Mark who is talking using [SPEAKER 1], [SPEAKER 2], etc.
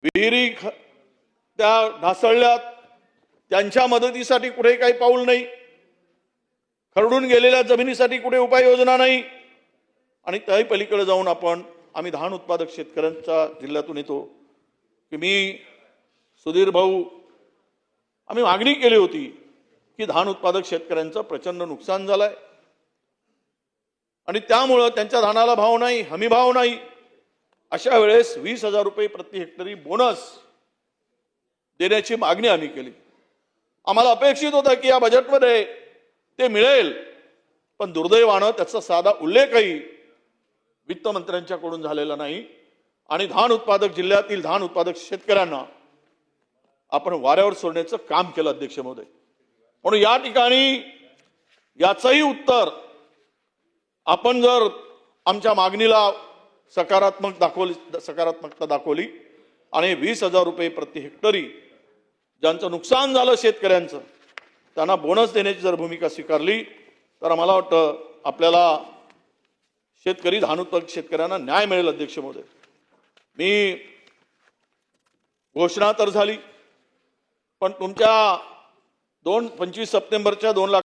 [SPEAKER 1] विहिरी त्या ढासळल्यात, त्यांच्या मदतीसाठी कुठे काही पाऊल नाही, खरडून गेलेल्या जमिनीसाठी कुठे उपाययोजना नाही. आणि त्याही पलीकडे जाऊन आम्ही धान उत्पादक शेतकऱ्यांच्या जिल्ह्यातून येतो की मी सुधीर भाऊ आम्ही मागणी केली होती की धान उत्पादक शेतकऱ्यांचं प्रचंड नुकसान झालंय आणि त्यामुळं त्यांच्या धानाला भाव नाही, हमी भाव नाही. अशा वेळेस 20,000 रुपये प्रति हेक्टरी बोनस देण्याची मागणी आम्ही केली. आम्हाला अपेक्षित होतं की या बजेटमध्ये ते मिळेल, पण दुर्दैवानं त्याचा साधा उल्लेखही वित्तमंत्र्यांच्याकडून झालेला नाही. आणि धान उत्पादक जिल्ह्यातील धान उत्पादक शेतकऱ्यांना आपण वाऱ्यावर सोडण्याचं काम केलं अध्यक्ष महोदय. म्हणून या ठिकाणी याचंही उत्तर आपण जर आमच्या मागणीला सकारात्मकता दाखवली आणि 20,000 रुपये प्रति हेक्टरी ज्यांचं नुकसान झालं शेतकऱ्यांचं त्यांना बोनस देण्याची जर भूमिका स्वीकारली तर मला वाटतं आपल्याला शेतकरी धान उत्पादक शेतकऱ्यांना न्याय मिळेल अध्यक्ष महोदय. मी घोषणा तर झाली, पण तुमच्या 25 सप्टेंबरच्या 2 लाख